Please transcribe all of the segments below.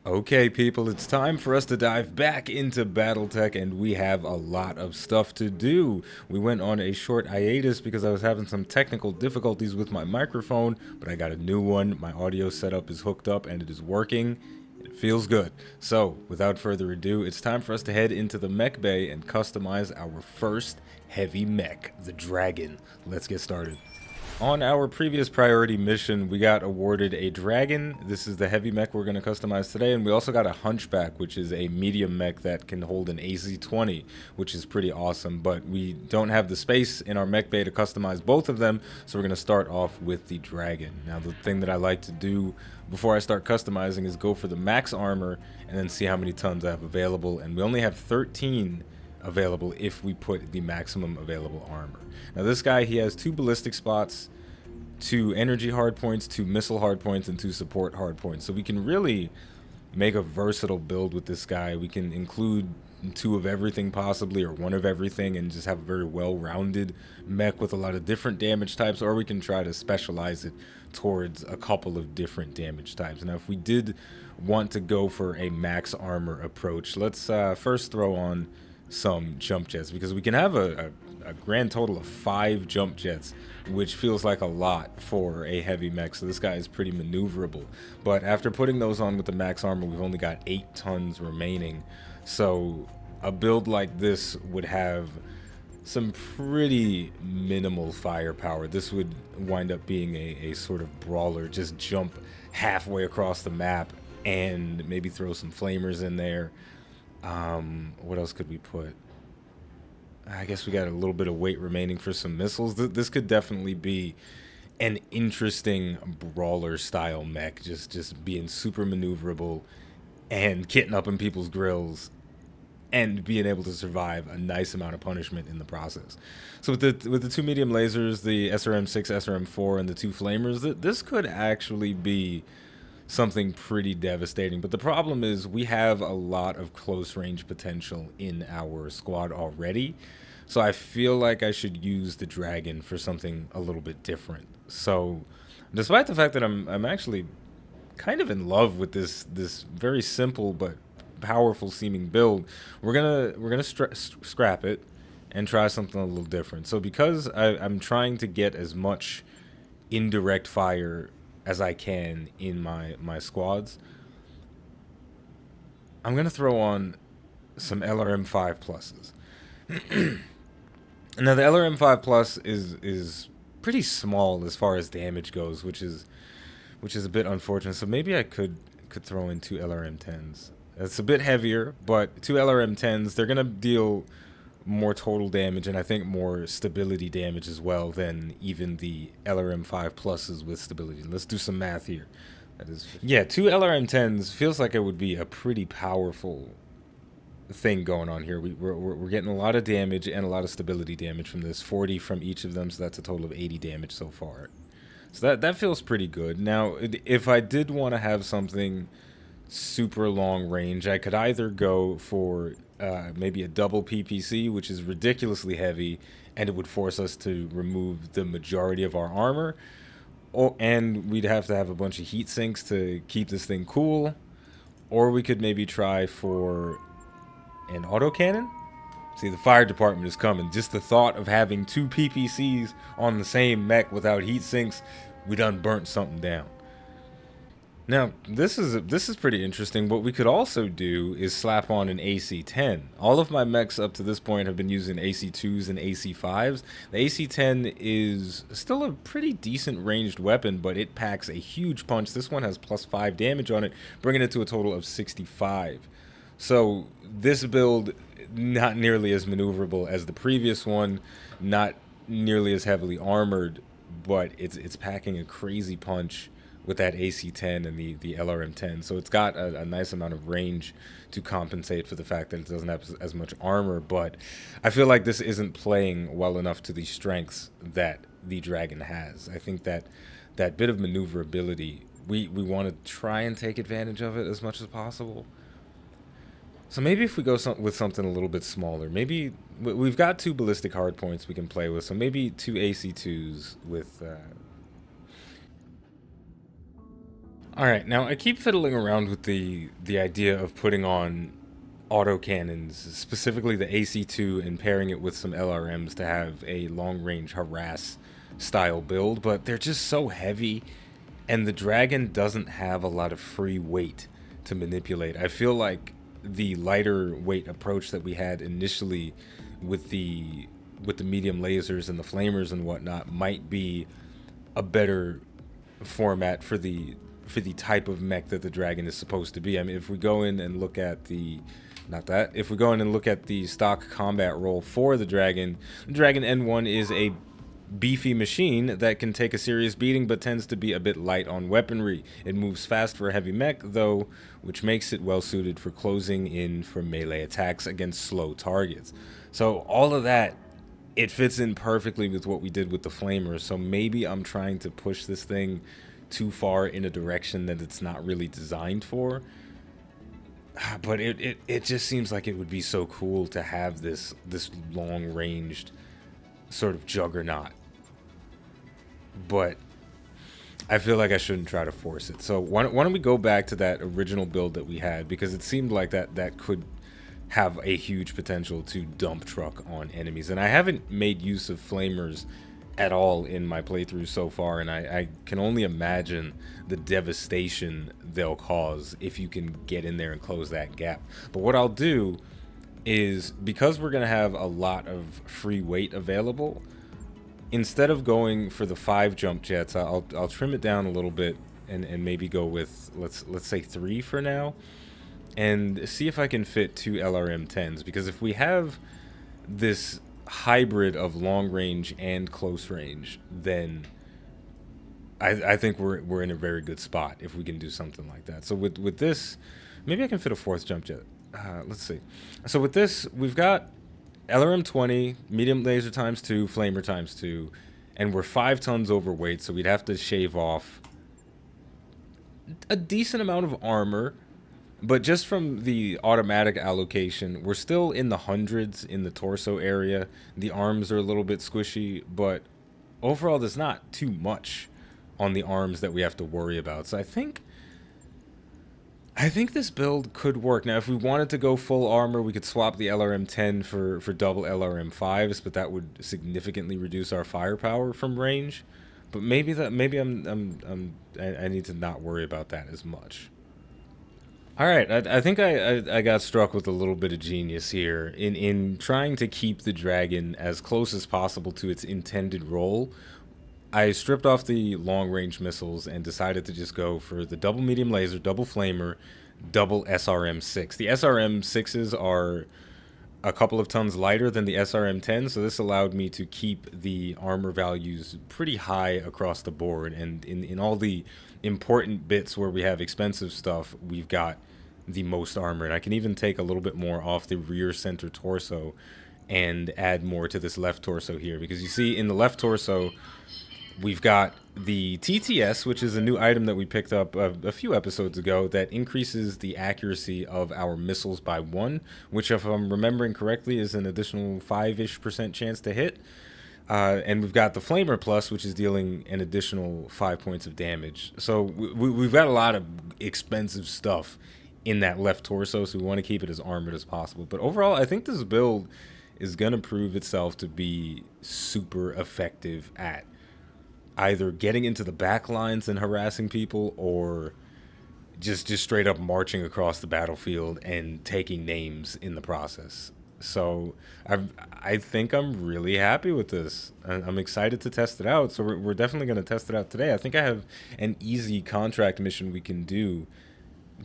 Okay, people, it's time for us to dive back into BattleTech, and we have a lot of stuff to do. We went on a short hiatus because I was having some technical difficulties with my microphone, but I got a new one. My audio setup is hooked up and it is working. It feels good. So, without further ado, it's time for us to head into the mech bay and customize our first heavy mech, the Dragon. Let's get started. On our previous priority mission, we got awarded a dragon. This is the heavy mech we're going to customize today, and we also got a hunchback, which is a medium mech that can hold an AC-20, which is pretty awesome, but we don't have the space in our mech bay to customize both of them, so we're going to start off with the dragon. Now, the thing that I like to do before I start customizing is go for the max armor and then see how many tons I have available, and we only have 13 available if we put the maximum available armor. Now this guy, he has 2 ballistic spots, 2 energy hardpoints, 2 missile hardpoints, and 2 support hardpoints. So we can really make a versatile build with this guy. We can include 2 of everything possibly, or 1 of everything, and just have a very well-rounded mech with a lot of different damage types, or we can try to specialize it towards a couple of different damage types. Now if we did want to go for a max armor approach, let's first throw on some jump jets, because we can have a grand total of 5 jump jets, which feels like a lot for a heavy mech, so this guy is pretty maneuverable. But after putting those on with the max armor, we've only got 8 tons remaining, so a build like this would have some pretty minimal firepower. This would wind up being a sort of brawler, just jump halfway across the map and maybe throw some flamers in there. What else could we put? I guess we got a little bit of weight remaining for some missiles. This could definitely be an interesting brawler style mech, just being super maneuverable and getting up in people's grills and being able to survive a nice amount of punishment in the process. So with the 2 medium lasers, the SRM-6, SRM-4, and the 2 flamers, this could actually be something pretty devastating. But the problem is we have a lot of close range potential in our squad already, so I feel like I should use the dragon for something a little bit different. So despite the fact that I'm actually kind of in love with this very simple but powerful seeming build, we're gonna scrap it and try something a little different. So because I'm trying to get as much indirect fire as I can in my squads, I'm gonna throw on some LRM5 pluses. Now the LRM5 plus is pretty small as far as damage goes, which is a bit unfortunate. So maybe I could throw in 2 LRM10s. It's a bit heavier, but 2 LRM10s, they're gonna deal more total damage and I think more stability damage as well than even the LRM5 pluses with stability. Let's do some math here. That is, yeah, 2 LRM10s feels like it would be a pretty powerful thing going on here. We're getting a lot of damage and a lot of stability damage from this, 40 from each of them, so that's a total of 80 damage so far. So that feels pretty good. Now, if I did want to have something super long range, I could either go for maybe a double PPC, which is ridiculously heavy, and it would force us to remove the majority of our armor, and we'd have to have a bunch of heat sinks to keep this thing cool, or we could maybe try for an autocannon. See, the fire department is coming. Just the thought of having 2 PPCs on the same mech without heat sinks, we done burnt something down. Now, this is pretty interesting. What we could also do is slap on an AC-10. All of my mechs up to this point have been using AC-2s and AC-5s. The AC-10 is still a pretty decent ranged weapon, but it packs a huge punch. This one has +5 damage on it, bringing it to a total of 65. So this build, not nearly as maneuverable as the previous one, not nearly as heavily armored, but it's packing a crazy punch with that AC-10 and the LRM-10. So it's got a nice amount of range to compensate for the fact that it doesn't have as much armor, but I feel like this isn't playing well enough to the strengths that the Dragon has. I think that bit of maneuverability, we want to try and take advantage of it as much as possible. So maybe if we go with something a little bit smaller, maybe we've got 2 ballistic hardpoints we can play with, so maybe 2 AC-2s with All right, now I keep fiddling around with the idea of putting on autocannons, specifically the AC2, and pairing it with some LRMs to have a long-range harass style build, but they're just so heavy, and the Dragon doesn't have a lot of free weight to manipulate. I feel like the lighter weight approach that we had initially with the medium lasers and the flamers and whatnot might be a better format for the type of mech that the Dragon is supposed to be. I mean, if we go in and look at the if we go in and look at the stock combat role for the Dragon N1 is a beefy machine that can take a serious beating but tends to be a bit light on weaponry. It moves fast for a heavy mech though, which makes it well suited for closing in for melee attacks against slow targets. So all of that, it fits in perfectly with what we did with the flamers. So maybe I'm trying to push this thing too far in a direction that it's not really designed for. But it just seems like it would be so cool to have this long-ranged sort of juggernaut. But I feel like I shouldn't try to force it. So why don't we go back to that original build that we had, because it seemed like that could have a huge potential to dump truck on enemies. And I haven't made use of flamers at all in my playthrough so far, and I can only imagine the devastation they'll cause if you can get in there and close that gap. But what I'll do is, because we're gonna have a lot of free weight available, instead of going for the 5 jump jets, I'll trim it down a little bit and maybe go with let's say 3 for now, and see if I can fit 2 LRM-10s, because if we have this hybrid of long range and close range, then I think we're in a very good spot if we can do something like that. So with this, maybe I can fit a 4th jump jet. Let's see. So with this, we've got LRM 20, medium laser ×2, flamer ×2, and we're 5 tons overweight, so we'd have to shave off a decent amount of armor. But just from the automatic allocation, we're still in the hundreds in the torso area. The arms are a little bit squishy, but overall there's not too much on the arms that we have to worry about. So I think this build could work. Now, if we wanted to go full armor, we could swap the LRM-10 for double LRM-5s, but that would significantly reduce our firepower from range. But maybe I need to not worry about that as much. All right, I think I got struck with a little bit of genius here in trying to keep the Dragon as close as possible to its intended role. I stripped off the long-range missiles and decided to just go for the double medium laser, double flamer, double SRM-6. The SRM-6s are a couple of tons lighter than the SRM-10, so this allowed me to keep the armor values pretty high across the board. And in all the important bits where we have expensive stuff, we've got the most armor. And I can even take a little bit more off the rear center torso and add more to this left torso here, because you see in the left torso we've got the TTS, which is a new item that we picked up a few episodes ago that increases the accuracy of our missiles by 1, which, if I'm remembering correctly, is an additional 5-ish% chance to hit. And we've got the Flamer Plus, which is dealing an additional 5 points of damage. So we've got a lot of expensive stuff in that left torso, so we want to keep it as armored as possible. But overall, I think this build is going to prove itself to be super effective at either getting into the back lines and harassing people, or just straight up marching across the battlefield and taking names in the process. So I think I'm really happy with this. I'm excited to test it out. So we're definitely going to test it out today. I think I have an easy contract mission we can do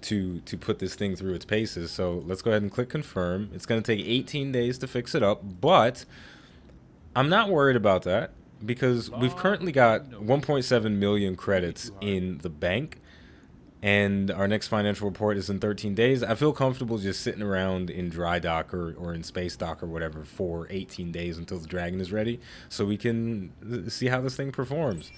to put this thing through its paces. So let's go ahead and click confirm. It's going to take 18 days to fix it up, but I'm not worried about that, because we've currently got 1.7 million credits in the bank, and our next financial report is in 13 days. I feel comfortable just sitting around in dry dock or in space dock or whatever for 18 days until the Dragon is ready, so we can see how this thing performs.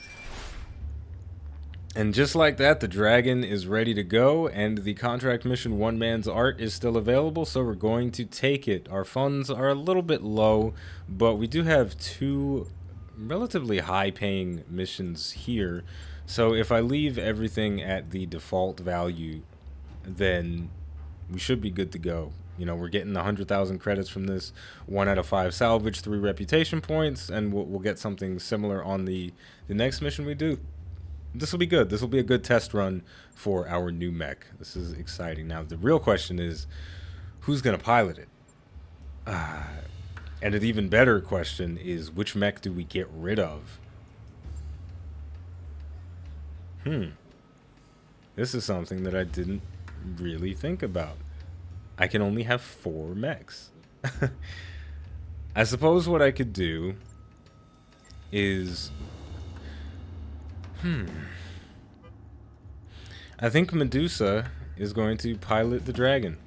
And just like that, the Dragon is ready to go, and the contract mission One Man's Art is still available, so we're going to take it. Our funds are a little bit low, but we do have 2 relatively high-paying missions here. So if I leave everything at the default value, then we should be good to go. You know, we're getting 100,000 credits from this, 1 out of 5 salvage, 3 reputation points, and we'll get something similar on the next mission we do. This will be good. This will be a good test run for our new mech. This is exciting. Now, the real question is, who's going to pilot it? And an even better question is, which mech do we get rid of? This is something that I didn't really think about. I can only have 4 mechs. I suppose what I could do is... I think Medusa is going to pilot the dragon.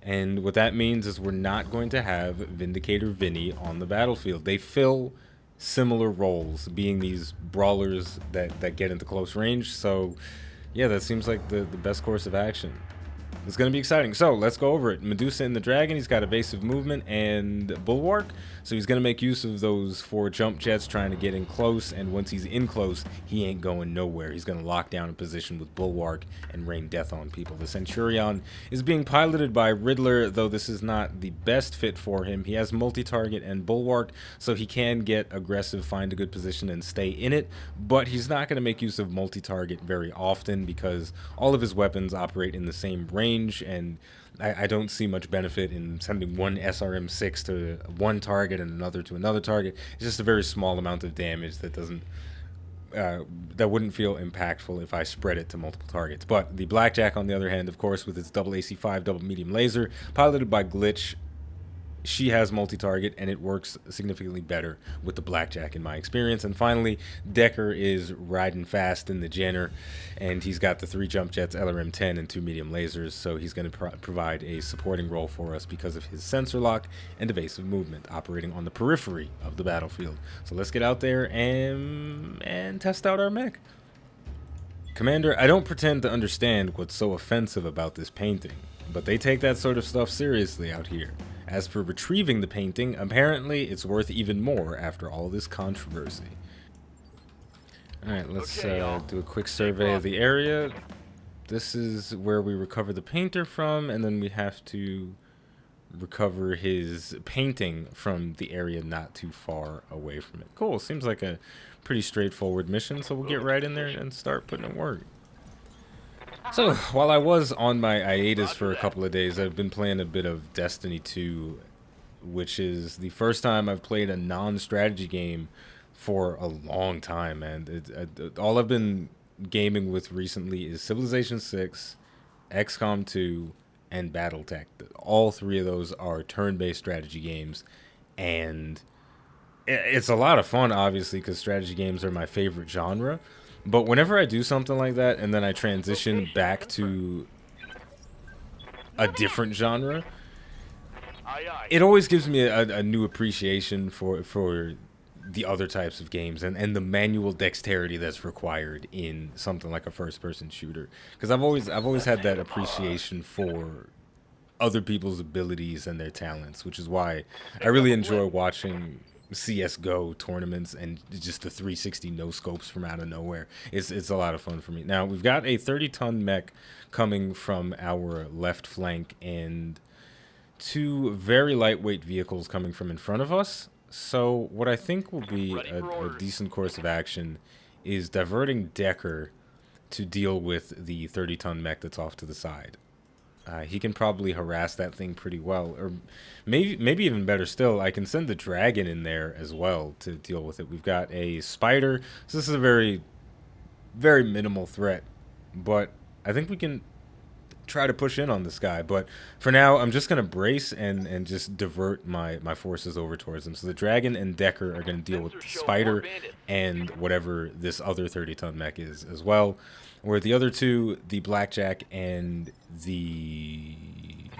And what that means is we're not going to have Vindicator Vinny on the battlefield. They fill similar roles, being these brawlers that get into close range. So, yeah, that seems like the best course of action. It's going to be exciting. So let's go over it. Medusa and the dragon, he's got evasive movement and bulwark. So he's going to make use of those 4 jump jets trying to get in close. And once he's in close, he ain't going nowhere. He's going to lock down a position with bulwark and rain death on people. The Centurion is being piloted by Riddler, though this is not the best fit for him. He has multi-target and bulwark, so he can get aggressive, find a good position, and stay in it. But he's not going to make use of multi-target very often because all of his weapons operate in the same range. And I don't see much benefit in sending one SRM-6 to one target and another to another target. It's just a very small amount of damage that doesn't that wouldn't feel impactful if I spread it to multiple targets. But the Blackjack, on the other hand, of course, with its double AC5 double medium laser, piloted by Glitch, she has multi-target, and it works significantly better with the Blackjack in my experience. And finally, Decker is riding fast in the Jenner, and he's got the 3 jump jets, LRM-10, and 2 medium lasers, so he's going to provide a supporting role for us because of his sensor lock and evasive movement, operating on the periphery of the battlefield. So let's get out there and test out our mech. Commander, I don't pretend to understand what's so offensive about this painting, but they take that sort of stuff seriously out here. As for retrieving the painting, apparently it's worth even more after all this controversy. Alright, let's do a quick survey of the area. This is where we recover the painter from, and then we have to recover his painting from the area not too far away from it. Cool, seems like a pretty straightforward mission, so we'll get right in there and start putting in work. So, while I was on my hiatus for a couple of days, I've been playing a bit of Destiny 2, which is the first time I've played a non-strategy game for a long time, man. All I've been gaming with recently is Civilization 6, XCOM 2, and BattleTech. All 3 of those are turn-based strategy games, and it's a lot of fun, obviously, because strategy games are my favorite genre. But whenever I do something like that and then I transition back to a different genre, it always gives me a new appreciation for the other types of games and the manual dexterity that's required in something like a first-person shooter. Because I've always had that appreciation for other people's abilities and their talents, which is why I really enjoy watching CSGO tournaments and just the 360 no scopes from out of nowhere. It's a lot of fun for me. Now we've got a 30-ton mech coming from our left flank and 2 very lightweight vehicles coming from in front of us. So what I think will be a decent course of action is diverting Decker to deal with the 30-ton mech that's off to the side. He can probably harass that thing pretty well, or maybe even better still, I can send the dragon in there as well to deal with it. We've got a spider, so this is a very, very minimal threat, but I think we can try to push in on this guy. But for now, I'm just going to brace and just divert my forces over towards him. So the dragon and Decker are going to deal with the spider and whatever this other 30-ton mech is as well. Where the other 2, the Blackjack and the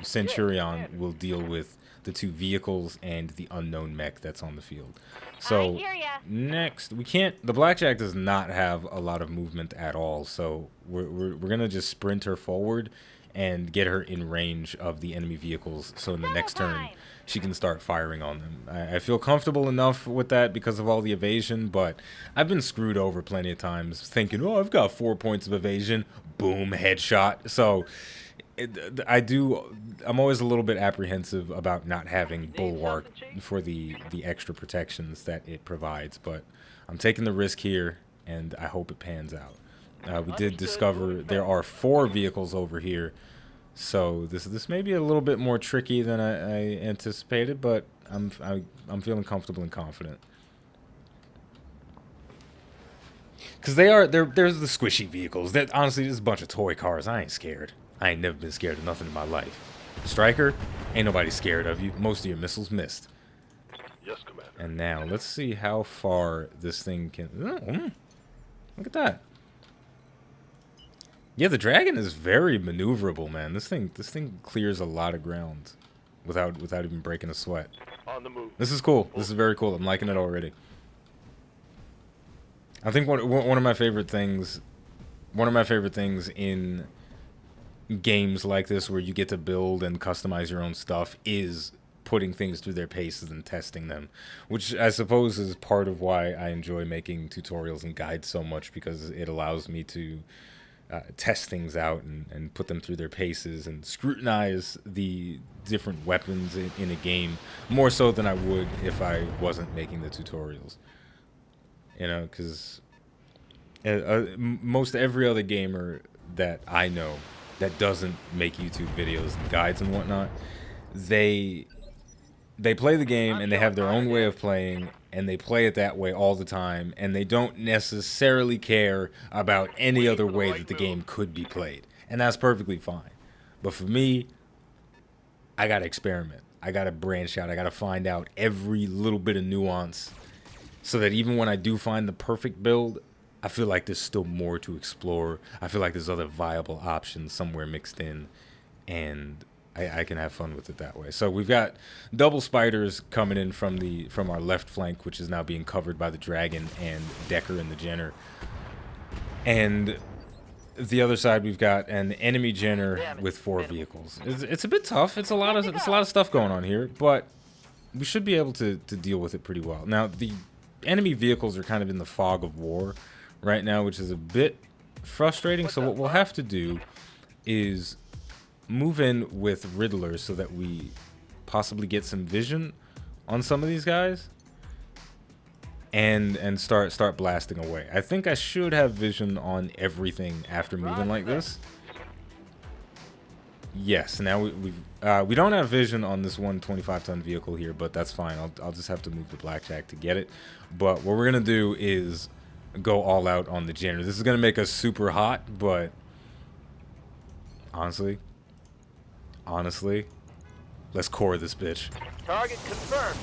Centurion, will deal with the 2 vehicles and the unknown mech that's on the field. So next, the Blackjack does not have a lot of movement at all, so we're gonna just sprint her forward and get her in range of the enemy vehicles, so in the next turn she can start firing on them. I feel comfortable enough with that because of all the evasion, but I've been screwed over plenty of times thinking, oh, I've got 4 points of evasion, boom, headshot. So I'm always a little bit apprehensive about not having Bulwark for the extra protections that it provides, but I'm taking the risk here, and I hope it pans out. We did discover there are 4 vehicles over here, so this may be a little bit more tricky than I anticipated, but I'm feeling comfortable and confident. Because there's the squishy vehicles. That honestly, this is a bunch of toy cars. I ain't scared. I ain't never been scared of nothing in my life. Striker, ain't nobody scared of you. Most of your missiles missed. Yes, Commander. And now let's see how far this thing can. Look at that. Yeah, the Dragon is very maneuverable, man. This thing clears a lot of ground without even breaking a sweat. On the move. This is cool. This is very cool. I'm liking it already. I think one of my favorite things in games like this, where you get to build and customize your own stuff, is putting things through their paces and testing them, which I suppose is part of why I enjoy making tutorials and guides so much, because it allows me to test things out and put them through their paces and scrutinize the different weapons in a game more so than I would if I wasn't making the tutorials. You know, because most every other gamer that I know that doesn't make YouTube videos and guides and whatnot, they play the game and they have their own way of playing, and they play it that way all the time, and they don't necessarily care about any other way that the game could be played. And that's perfectly fine. But for me, I gotta experiment. I gotta branch out. I gotta find out every little bit of nuance, so that even when I do find the perfect build, I feel like there's still more to explore. I feel like there's other viable options somewhere mixed in, and I can have fun with it that way. So we've got double spiders coming in from our left flank, which is now being covered by the Dragon and Decker and the Jenner. And the other side, we've got an enemy Jenner with 4 vehicles. It's a bit tough. It's a lot of stuff going on here, but we should be able to deal with it pretty well. Now, the enemy vehicles are kind of in the fog of war right now, which is a bit frustrating. So what we'll have to do is move in with Riddlers so that we possibly get some vision on some of these guys and start blasting away. I think I should have vision on everything after moving like this. Yes, now we don't have vision on this 125-ton vehicle here, but that's fine. I'll just have to move the blackjack to get it. But what we're gonna do is go all out on the Jenner. This is gonna make us super hot, but honestly, let's core this bitch. Target confirmed.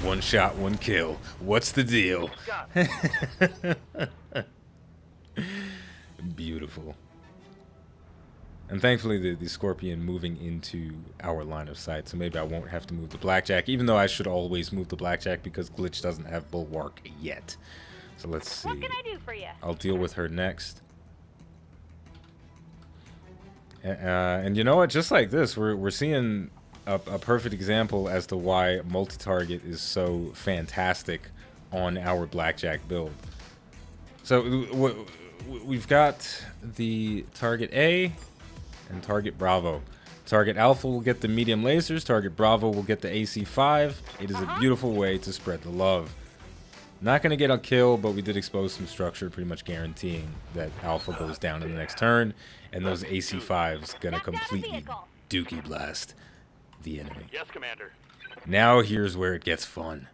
One shot, one kill. What's the deal? Beautiful. And thankfully the Scorpion moving into our line of sight, so maybe I won't have to move the blackjack, even though I should always move the blackjack because Glitch doesn't have Bulwark yet. So let's see. What can I do for you? I'll deal with her next. And you know what? Just like this, we're seeing a perfect example as to why multi-target is so fantastic on our blackjack build. So we've got the target A and target Bravo. Target Alpha will get the medium lasers. Target Bravo will get the AC-5. It is a beautiful way to spread the love. Not going to get a kill, but we did expose some structure, pretty much guaranteeing that Alpha goes down in the next turn, and those AC-5s going to completely dookie blast the enemy. Yes, Commander. Now here's where it gets fun.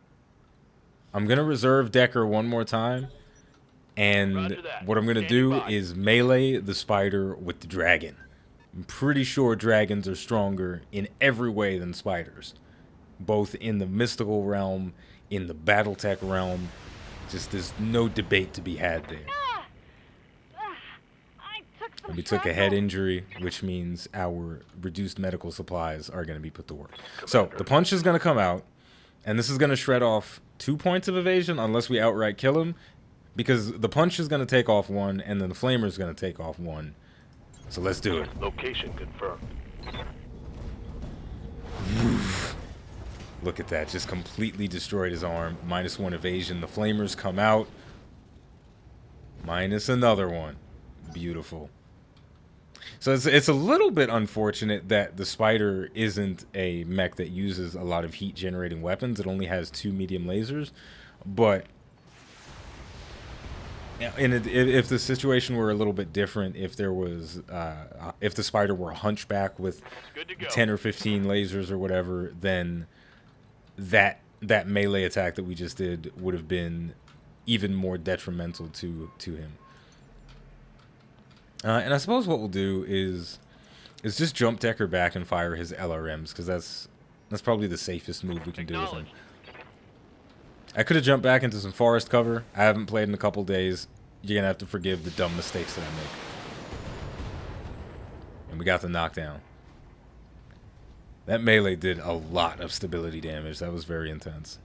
I'm going to reserve Decker one more time, and what I'm going to do is melee the spider with the Dragon. I'm pretty sure dragons are stronger in every way than spiders, both in the mystical realm, in the BattleTech realm. Just there's no debate to be had there. And we took a head injury, which means our reduced medical supplies are going to be put to work. So the punch is going to come out, and this is going to shred off 2 points of evasion unless we outright kill him. because the punch is going to take off one, and then the flamer is going to take off one. So let's do it. Location confirmed. Look at that, just completely destroyed his arm. -1 evasion. The flamers come out. Minus another one. Beautiful. So it's a little bit unfortunate that the Spider isn't a mech that uses a lot of heat generating weapons. It only has 2 medium lasers. But if the situation were a little bit different, if there was if the Spider were a hunchback with 10 or 15 lasers or whatever, then that melee attack that we just did would have been even more detrimental to him. And I suppose what we'll do is just jump Decker back and fire his LRMs, because that's probably the safest move we can do with him. I could have jumped back into some forest cover. I haven't played in a couple days. You're gonna have to forgive the dumb mistakes that I make. And we got the knockdown. That melee did a lot of stability damage. That was very intense.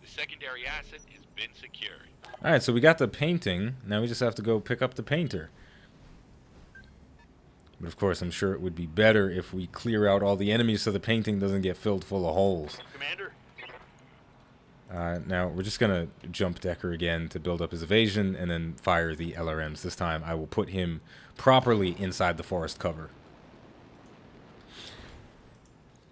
The secondary asset has been secured. Alright, so we got the painting. Now we just have to go pick up the painter. But of course, I'm sure it would be better if we clear out all the enemies so the painting doesn't get filled full of holes. Commander? Now, we're just going to jump Decker again to build up his evasion and then fire the LRMs. This time, I will put him properly inside the forest cover.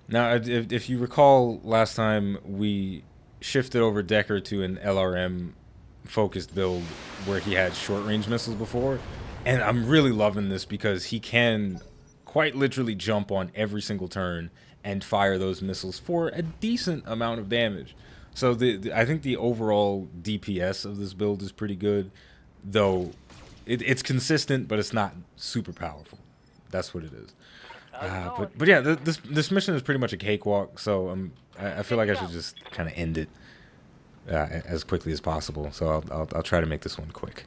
Now, if you recall, last time we shifted over Decker to an LRM-focused build where he had short-range missiles before. And I'm really loving this because he can quite literally jump on every single turn and fire those missiles for a decent amount of damage. So I think the overall DPS of this build is pretty good, though it's consistent, but it's not super powerful. That's what it is. But yeah, this mission is pretty much a cakewalk, so I feel like I should just kind of end it as quickly as possible. So I'll try to make this one quick.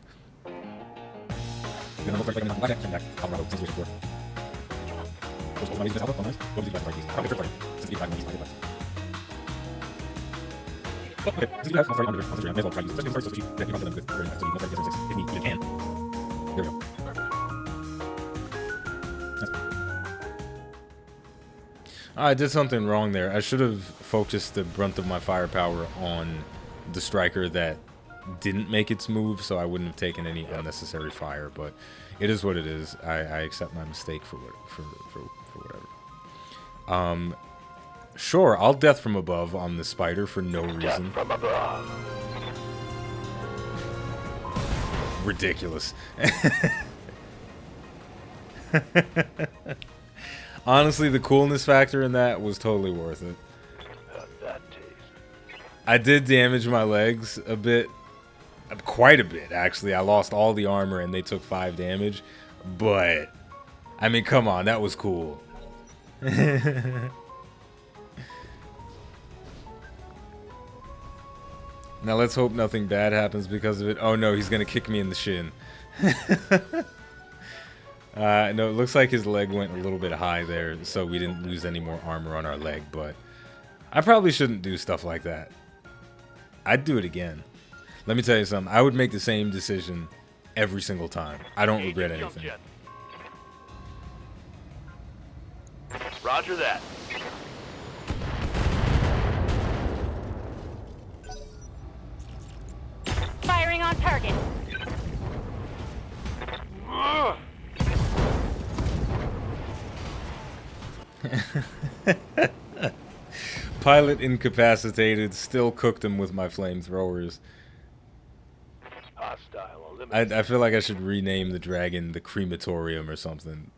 I did something wrong there. I should have focused the brunt of my firepower on the striker that didn't make its move, so I wouldn't have taken any unnecessary fire. But it is what it is. I accept my mistake for whatever. Sure, I'll death from above on the Spider for no reason. From above. Ridiculous. Honestly, the coolness factor in that was totally worth it. How'd that taste? I did damage my legs a bit. Quite a bit, actually. I lost all the armor and they took 5 damage. But, I mean, come on. That was cool. Now let's hope nothing bad happens because of it. Oh no, he's going to kick me in the shin. No, it looks like his leg went a little bit high there, so we didn't lose any more armor on our leg. But I probably shouldn't do stuff like that. I'd do it again. Let me tell you something. I would make the same decision every single time. I don't regret anything. Roger that. Firing on target. Pilot incapacitated, still cooked him with my flamethrowers. Hostile eliminated. I feel like I should rename the dragon the crematorium or something.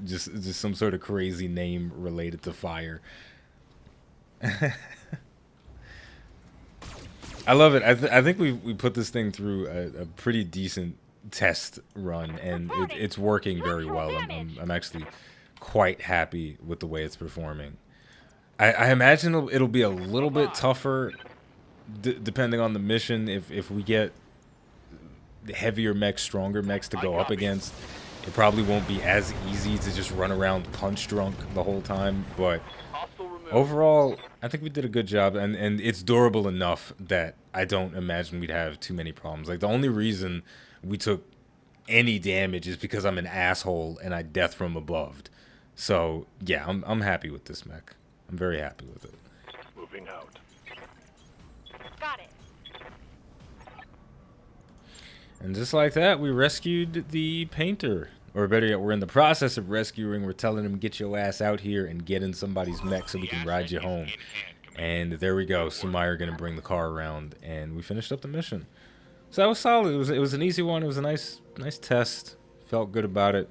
Just some sort of crazy name related to fire. I love it. I think we put this thing through a pretty decent test run, and it's working very well. I'm actually quite happy with the way it's performing. I imagine it'll be a little bit tougher depending on the mission. If we get heavier mechs, stronger mechs to go up against, it probably won't be as easy to just run around punch drunk the whole time. But overall, I think we did a good job, and it's durable enough that I don't imagine we'd have too many problems. Like, the only reason we took any damage is because I'm an asshole and I death from above. So, yeah, I'm happy with this mech. I'm very happy with it. Moving out. Got it. And just like that, we rescued the painter. Or better yet, we're in the process of rescuing. We're telling him, get your ass out here and get in somebody's mech so we can ride you home. And there we go. Sumire going to bring the car around. And we finished up the mission. So that was solid. It was an easy one. It was a nice test. Felt good about it.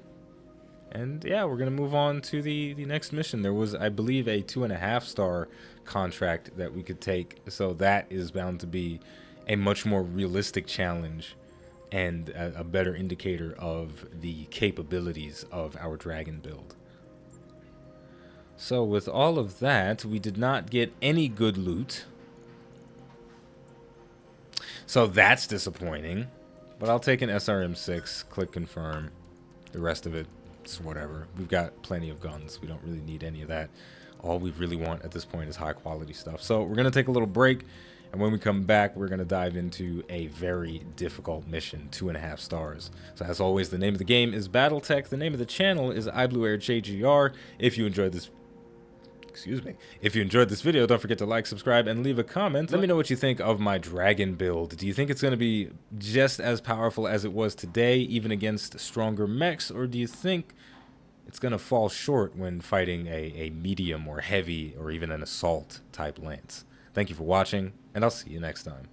And yeah, we're going to move on to the next mission. There was, I believe, a 2.5-star contract that we could take. So that is bound to be a much more realistic challenge and a better indicator of the capabilities of our dragon build. So with all of that, we did not get any good loot. So that's disappointing. But I'll take an SRM-6, click confirm. The rest of it, it's whatever. We've got plenty of guns. We don't really need any of that. All we really want at this point is high quality stuff. So we're going to take a little break. And when we come back, we're going to dive into a very difficult mission, 2.5 stars. So as always, the name of the game is BattleTech. The name of the channel is iBluairJgR. If you enjoyed this, if you enjoyed this video, don't forget to like, subscribe, and leave a comment. Let me know what you think of my dragon build. Do you think it's going to be just as powerful as it was today, even against stronger mechs, or do you think it's going to fall short when fighting a medium or heavy or even an assault type lance? Thank you for watching, and I'll see you next time.